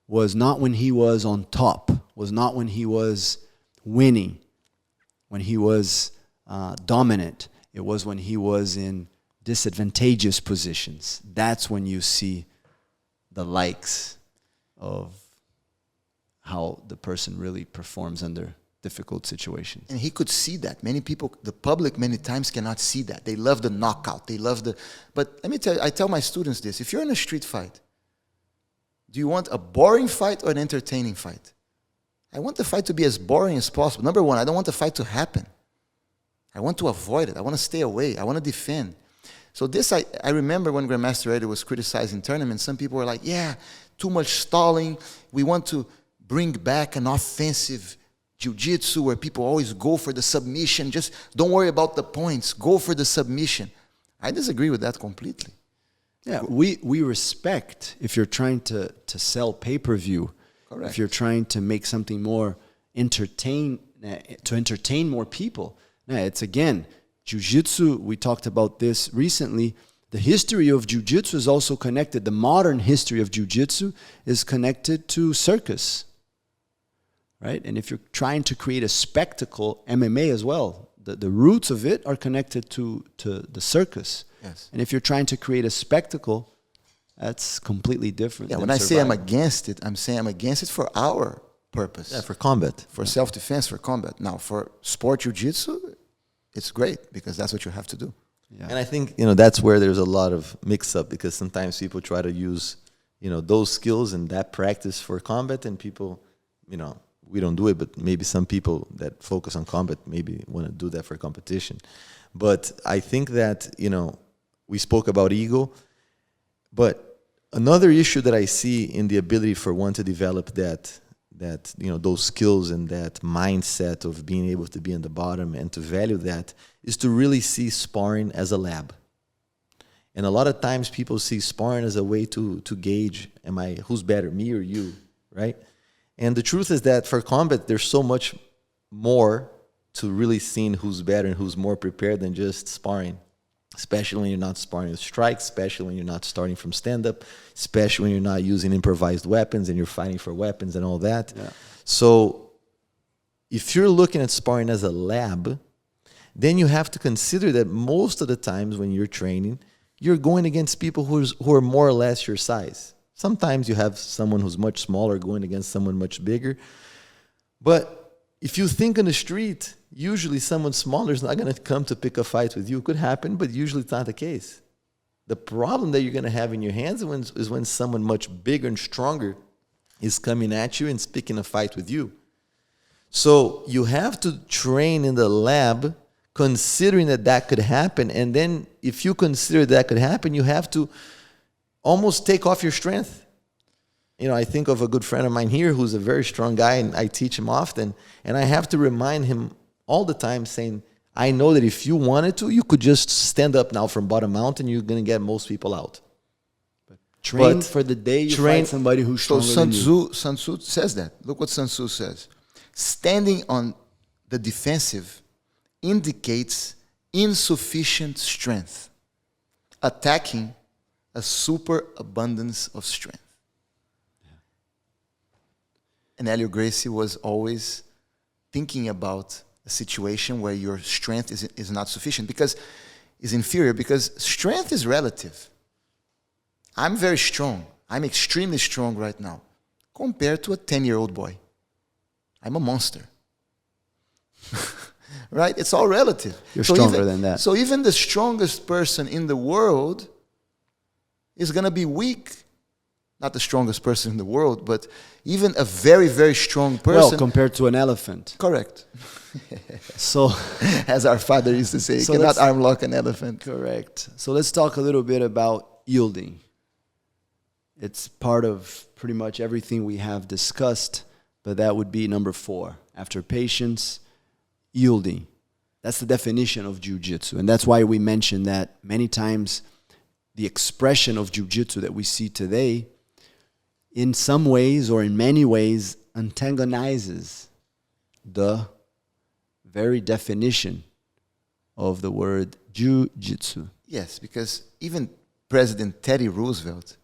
was not when he was on top, was not when he was winning, when he was dominant. It was when he was in disadvantageous positions. That's when you see the likes of how the person really performs under difficult situations. And he could see that. Many people, the public many times cannot see that. They love the knockout. They love but let me tell you, I tell my students this. If you're in a street fight, do you want a boring fight or an entertaining fight? I want the fight to be as boring as possible. Number one, I don't want the fight to happen. I want to avoid it. I want to stay away. I want to defend. So this, I remember when Grandmaster Pedro was criticizing tournaments, some people were like, yeah, too much stalling. We want to bring back an offensive jiu-jitsu where people always go for the submission. Just don't worry about the points. Go for the submission. I disagree with that completely. Yeah, we respect if you're trying to sell pay-per-view. Correct. If you're trying to make something more to entertain more people. Now, it's again, Jiu-Jitsu, we talked about this recently. The history of Jiu-Jitsu is also connected. The modern history of Jiu-Jitsu is connected to circus. Right? And if you're trying to create a spectacle, MMA as well, the roots of it are connected to the circus. Yes. And if you're trying to create a spectacle, that's completely different. Yeah, than when I say I'm survival. against it, I'm saying I'm against it for our purpose. Yeah, for combat. For self-defense, for combat. Now, for sport jiu-jitsu, it's great because that's what you have to do. Yeah. And I think, you know, that's where there's a lot of mix-up, because sometimes people try to use, you know, those skills and that practice for combat, and people, you know, we don't do it, but maybe some people that focus on combat maybe want to do that for competition. But I think that, you know, we spoke about ego, but another issue that I see in the ability for one to develop that you know, those skills and that mindset of being able to be in the bottom and to value that, is to really see sparring as a lab. And a lot of times people see sparring as a way to gauge, who's better, me or you, right? And the truth is that for combat, there's so much more to really seeing who's better and who's more prepared than just sparring. Especially when you're not sparring with strikes, especially when you're not starting from stand-up, especially when you're not using improvised weapons and you're fighting for weapons and all that. Yeah. So if you're looking at sparring as a lab, then you have to consider that most of the times when you're training, you're going against people who are more or less your size. Sometimes you have someone who's much smaller going against someone much bigger. But if you think on the street, usually someone smaller is not going to come to pick a fight with you. It could happen, but usually it's not the case. The problem that you're going to have in your hands is when someone much bigger and stronger is coming at you and picking a fight with you. So you have to train in the lab considering that could happen. And then if you consider that could happen, you have to almost take off your strength. You know, I think of a good friend of mine here who's a very strong guy, and I teach him often. And I have to remind him all the time, saying, I know that if you wanted to, you could just stand up now from bottom mountain, you're going to get most people out. Train But for the day you train- fight somebody who's So stronger than you. Sun Tzu says that. Look what Sun Tzu says. Standing on the defensive indicates insufficient strength. Attacking a superabundance of strength. And Elio Gracie was always thinking about a situation where your strength is not sufficient, because is inferior, because strength is relative. I'm very strong. I'm extremely strong right now compared to a 10-year-old boy. I'm a monster. Right? It's all relative. You're stronger than that. So even the strongest person in the world is going to be weak. Not the strongest person in the world, but even a very, very strong person. Well, compared to an elephant. Correct. So, As our father used to say, So you cannot let's- arm lock an elephant. correct. So let's talk a little bit about yielding. It's part of pretty much everything we have discussed, but that would be number 4. After patience, yielding. That's the definition of jiu-jitsu. And that's why we mentioned that many times the expression of jiu-jitsu that we see today, in some ways or in many ways, antagonizes the very definition of the word jiu-jitsu. Yes, because even President Teddy Roosevelt,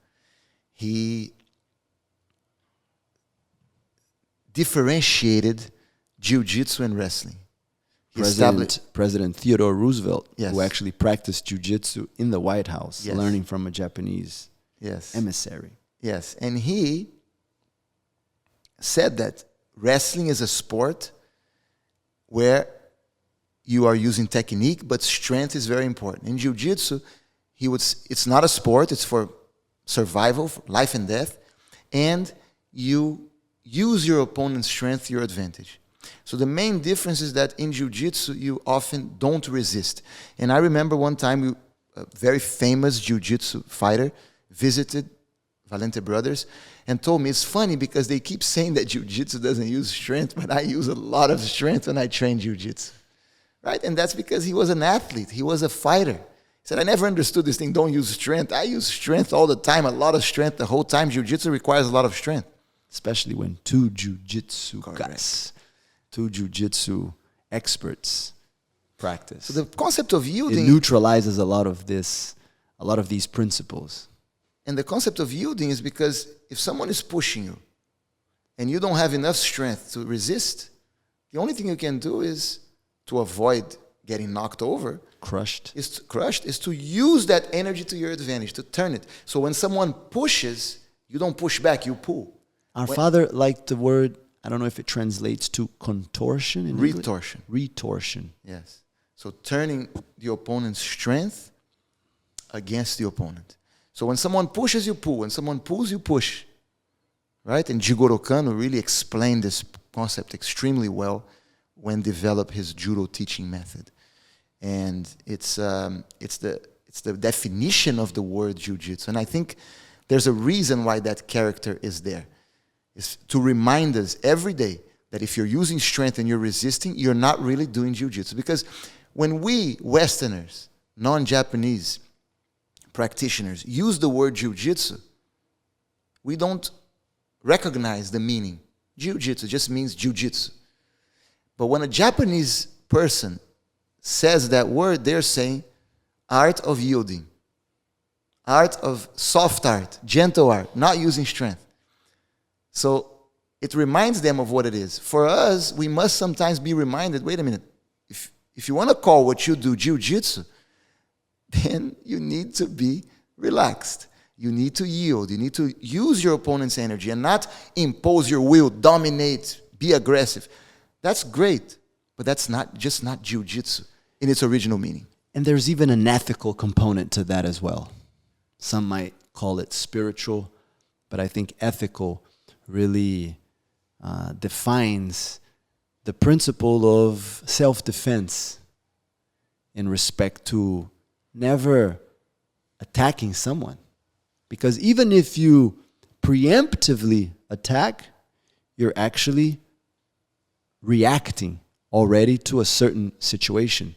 he differentiated jiu-jitsu and wrestling. He established President Theodore Roosevelt, Yes. who actually practiced jiu-jitsu in the White House, Yes. learning from a Japanese yes. emissary. Yes, and he said that wrestling is a sport where you are using technique, but strength is very important. In jiu-jitsu, it's not a sport, it's for survival, for life and death, and you use your opponent's strength to your advantage. So the main difference is that in jiu-jitsu, you often don't resist. And I remember one time a very famous jiu-jitsu fighter visited Valente brothers and told me, it's funny because they keep saying that jiu-jitsu doesn't use strength, but I use a lot of strength when I train jiu-jitsu. Right? And that's because he was an athlete. He was a fighter. He said, I never understood this thing, don't use strength. I use strength all the time, a lot of strength the whole time. Jiu-jitsu requires a lot of strength. Especially when two jiu-jitsu Correct. guys, two jiu-jitsu experts practice. So the concept of It yielding, neutralizes a lot of these principles. and the concept of yielding is because if someone is pushing you and you don't have enough strength to resist, the only thing you can do is to avoid getting knocked over, Crushed. is to use that energy to your advantage, to turn it. So when someone pushes, you don't push back, you pull. Our father liked the word, I don't know if it translates to contortion in English. Retortion. Retortion. Yes. So turning the opponent's strength against the opponent. So when someone pushes, you pull. When someone pulls, you push. Right? And Jigoro Kano really explained this concept extremely well when developed his judo teaching method. And it's the definition of the word jiu-jitsu. And I think there's a reason why that character is there. It's to remind us every day that if you're using strength and you're resisting, you're not really doing jiu-jitsu. Because when we Westerners, non-Japanese practitioners, use the word jiu-jitsu, we don't recognize the meaning. Jiu-jitsu just means jiu-jitsu. But when a Japanese person says that word, they're saying art of yielding, art of soft art, gentle art, not using strength. So it reminds them of what it is. For us, we must sometimes be reminded, wait a minute, if you want to call what you do jiu-jitsu, then you need to be relaxed. You need to yield. You need to use your opponent's energy and not impose your will, dominate, be aggressive. That's great, but that's not jiu-jitsu in its original meaning. And there's even an ethical component to that as well. Some might call it spiritual, but I think ethical really defines the principle of self-defense in respect to never attacking someone. Because even if you preemptively attack, you're actually reacting already to a certain situation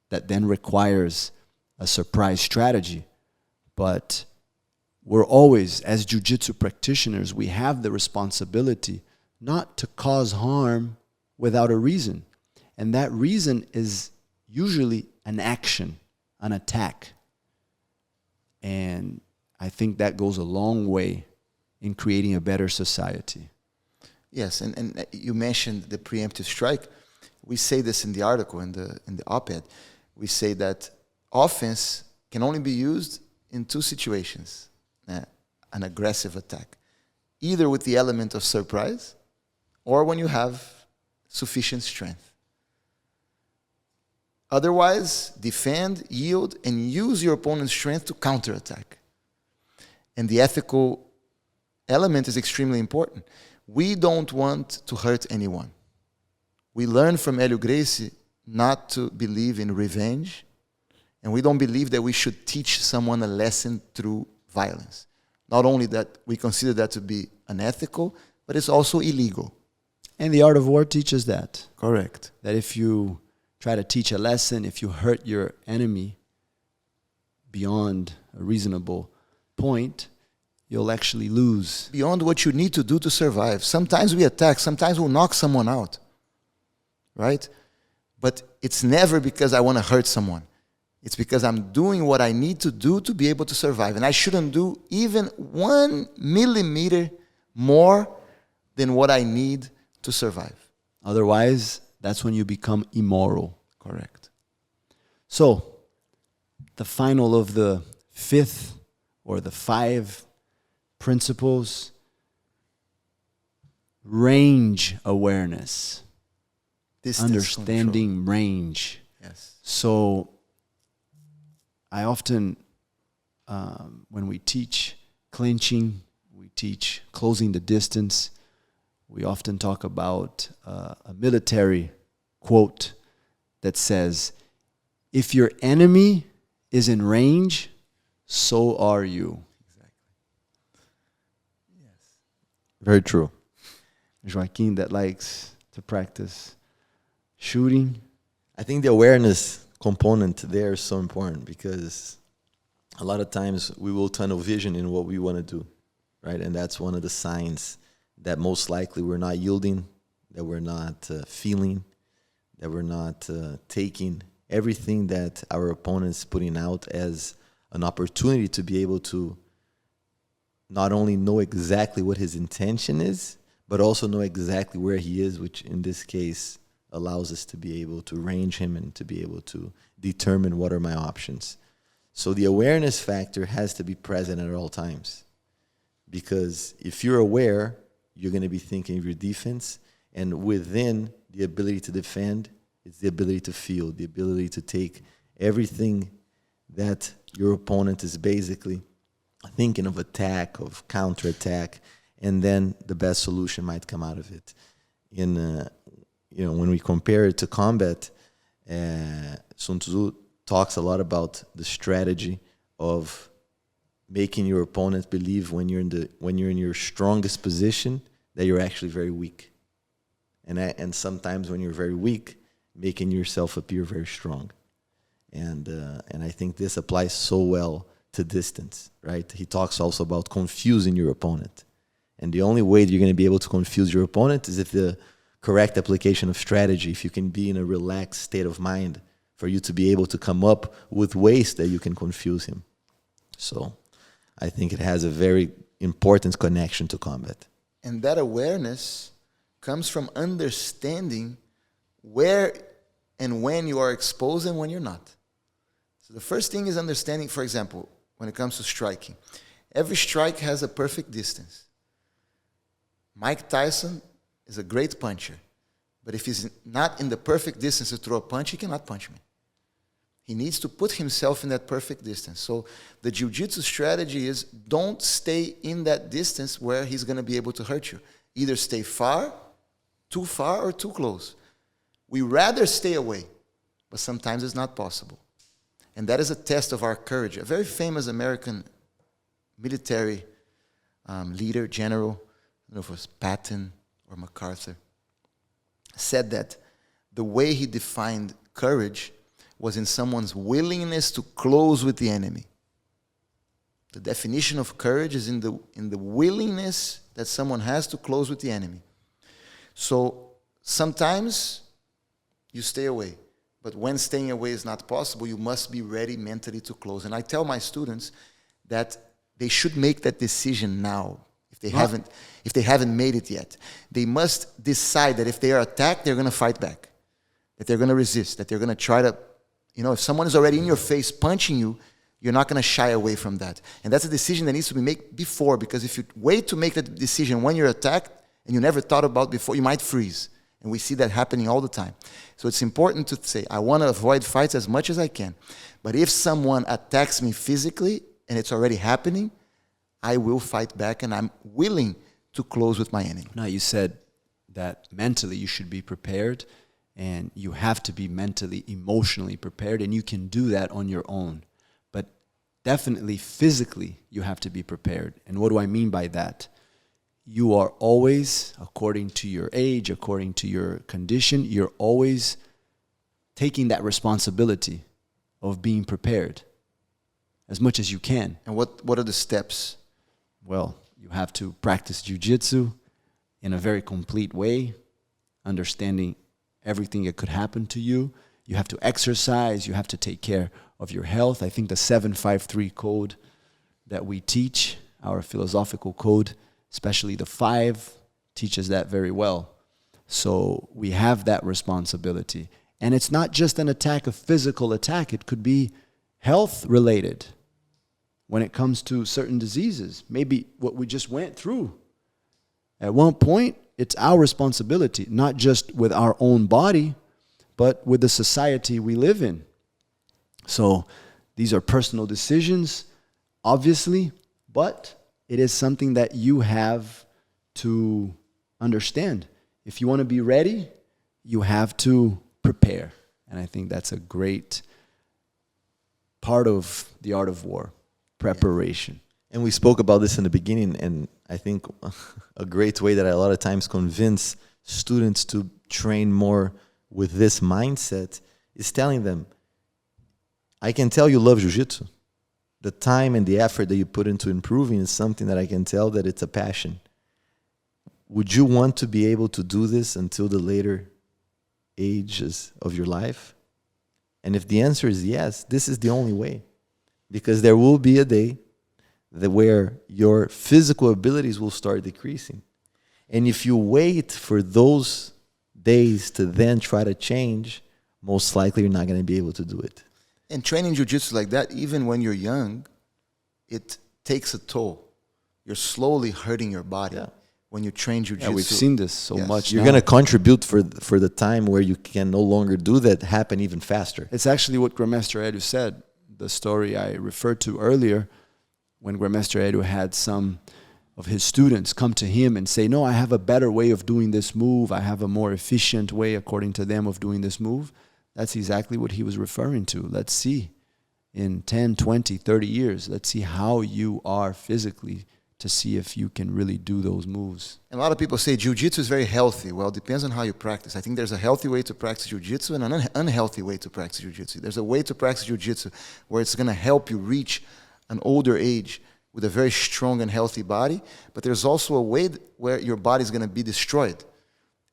that then requires a surprise strategy. But we're always, as jiu-jitsu practitioners, we have the responsibility not to cause harm without a reason. And that reason is usually an action, an attack. And I think that goes a long way in creating a better society. Yes, and you mentioned the preemptive strike. We say this in the article, in the op-ed. We say that offense can only be used in two situations. An aggressive attack. Either with the element of surprise or when you have sufficient strength. Otherwise, defend, yield, and use your opponent's strength to counterattack. And the ethical element is extremely important. We don't want to hurt anyone. We learn from Elio Gracie not to believe in revenge, and we don't believe that we should teach someone a lesson through violence. Not only that, we consider that to be unethical, but it's also illegal. And the art of war teaches that. Correct. That if you try to teach a lesson, if you hurt your enemy beyond a reasonable point, you'll actually lose. Beyond what you need to do to survive. Sometimes we attack, sometimes we'll knock someone out. Right? But it's never because I want to hurt someone. It's because I'm doing what I need to do to be able to survive. And I shouldn't do even 1 millimeter more than what I need to survive. Otherwise, that's when you become immoral. Correct. So, the final of the 5th or the 5 principles, range awareness. Distance understanding control. Range. Yes. So I often, when we teach clinching, we teach closing the distance, we often talk about a military quote that says, if your enemy is in range, so are you. Exactly. Yes. Very true. Joaquim that likes to practice shooting. I think the awareness component there is so important because a lot of times we will tunnel vision in what we want to do, right? And that's one of the signs that most likely we're not yielding, that we're not feeling, that we're not taking everything that our opponent's putting out as an opportunity to be able to not only know exactly what his intention is, but also know exactly where he is, which in this case, allows us to be able to range him and to be able to determine what are my options. So the awareness factor has to be present at all times. Because if you're aware, you're going to be thinking of your defense. And within the ability to defend, it's the ability to feel, the ability to take everything that your opponent is basically thinking of attack, of counterattack, and then the best solution might come out of it. When we compare it to combat, Sun Tzu talks a lot about the strategy of making your opponent believe when you're in your strongest position that you're actually very weak, and sometimes when you're very weak, making yourself appear very strong. And I think this applies so well to distance, right? He talks also about confusing your opponent. And the only way that you're going to be able to confuse your opponent is if the correct application of strategy, if you can be in a relaxed state of mind for you to be able to come up with ways that you can confuse him. So I think it has a very important connection to combat. And that awareness comes from understanding where and when you are exposed and when you're not. So the first thing is understanding, for example, when it comes to striking. Every strike has a perfect distance. Mike Tyson is a great puncher, but if he's not in the perfect distance to throw a punch, he cannot punch me. He needs to put himself in that perfect distance. So the Jiu-Jitsu strategy is don't stay in that distance where he's going to be able to hurt you. Either stay far, or too close. We rather stay away, but sometimes it's not possible. And that is a test of our courage. A very famous American military leader, general, I don't know if it was Patton or MacArthur, said that the way he defined courage was in someone's willingness to close with the enemy. The definition of courage is in the willingness that someone has to close with the enemy. So sometimes you stay away. But when staying away is not possible, you must be ready mentally to close. And I tell my students that they should make that decision now. If they haven't made it yet, they must decide that if they are attacked, they're going to fight back, that they're going to resist, that they're going to try to, if someone is already in your face punching you, you're not going to shy away from that. And that's a decision that needs to be made before, because if you wait to make that decision when you're attacked and you never thought about before, you might freeze. And we see that happening all the time. So it's important to say, I want to avoid fights as much as I can. But if someone attacks me physically and it's already happening, I will fight back, and I'm willing to close with my enemy. Now, you said that mentally you should be prepared, and you have to be mentally, emotionally prepared, and you can do that on your own. But definitely physically you have to be prepared. And what do I mean by that? You are always, according to your age, according to your condition, you're always taking that responsibility of being prepared as much as you can. And what are the steps? Well, you have to practice Jiu-Jitsu in a very complete way, understanding everything that could happen to you. You have to exercise. You have to take care of your health. I think the 753 code that we teach, our philosophical code, especially the 5, teaches that very well. So we have that responsibility. And it's not just an attack, a physical attack. It could be health related. When it comes to certain diseases, maybe what we just went through. At one point, it's our responsibility, not just with our own body, but with the society we live in. So these are personal decisions, obviously, but it is something that you have to understand. If you want to be ready, you have to prepare. And I think that's a great part of the art of war. Preparation. And we spoke about this in the beginning, and I think a great way that I a lot of times convince students to train more with this mindset is telling them, I can tell you love Jiu-Jitsu. The time and the effort that you put into improving is something that I can tell that it's a passion. Would you want to be able to do this until the later ages of your life? And if the answer is yes, this is the only way. Because there will be a day where your physical abilities will start decreasing. And if you wait for those days to then try to change, most likely you're not going to be able to do it. And training jiu-jitsu like that, even when you're young, it takes a toll. You're slowly hurting your body when you train jiu-jitsu. Yeah, we've seen this so much. You're going to contribute for the time where you can no longer do that happen even faster. It's actually what Grandmaster Elio said, the story I referred to earlier, when Grandmaster Elio had some of his students come to him and say, no, I have a better way of doing this move. I have a more efficient way, according to them, of doing this move. That's exactly what he was referring to. Let's see, in 10, 20, 30 years, let's see how you are physically to see if you can really do those moves. And a lot of people say jiu-jitsu is very healthy. Well, it depends on how you practice. I think there's a healthy way to practice jiu-jitsu and an unhealthy way to practice jiu-jitsu. There's a way to practice jiu-jitsu where it's going to help you reach an older age with a very strong and healthy body, but there's also a way where your body is going to be destroyed.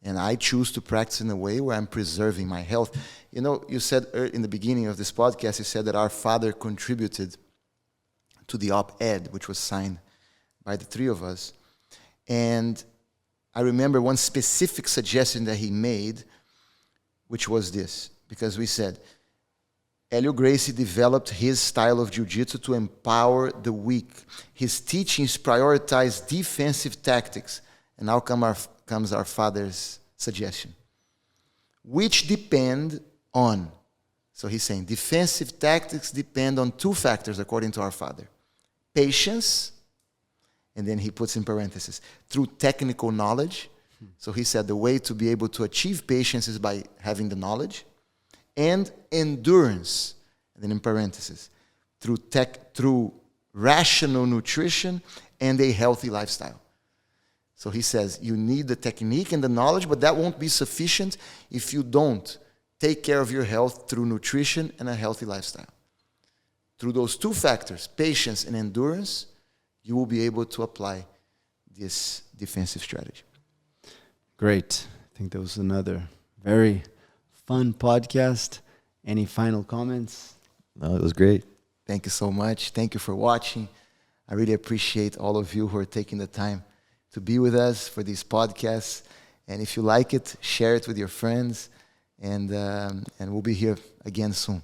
And I choose to practice in a way where I'm preserving my health. You know, you said in the beginning of this podcast, you said that our father contributed to the op-ed, which was signed by the three of us. And I remember one specific suggestion that he made, which was this, because we said, Elio Gracie developed his style of jiu-jitsu to empower the weak. His teachings prioritize defensive tactics. And now comes our father's suggestion, which depend on, so he's saying defensive tactics depend on two factors according to our father. Patience, and then he puts in parentheses, through technical knowledge. So he said the way to be able to achieve patience is by having the knowledge, and endurance, and then in parentheses, through rational nutrition and a healthy lifestyle. So he says you need the technique and the knowledge, but that won't be sufficient if you don't take care of your health through nutrition and a healthy lifestyle. Through those two factors, patience and endurance, you will be able to apply this defensive strategy. Great. I think that was another very fun podcast. Any final comments? No, it was great. Thank you so much. Thank you for watching. I really appreciate all of you who are taking the time to be with us for these podcasts. And if you like it, share it with your friends. And we'll be here again soon.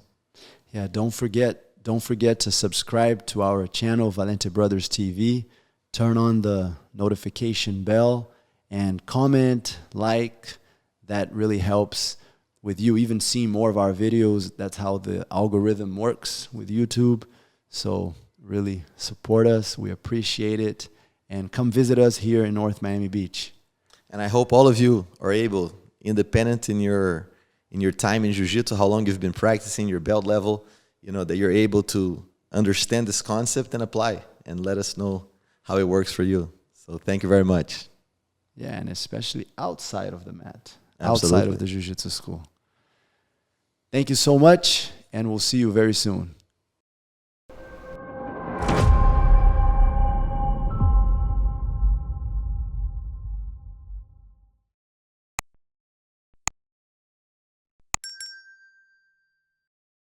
Yeah, don't forget to subscribe to our channel, Valente Brothers TV. Turn on the notification bell and comment, like. That really helps with you even seeing more of our videos. That's how the algorithm works with YouTube. So really support us. We appreciate it. And come visit us here in North Miami Beach. And I hope all of you are able, independent in your time in Jiu-Jitsu, how long you've been practicing, your belt level, you know, that you're able to understand this concept and apply and let us know how it works for you. So thank you very much. Yeah, and especially outside of the mat, Absolutely. outside of the Jiu-Jitsu school. Thank you so much, and we'll see you very soon.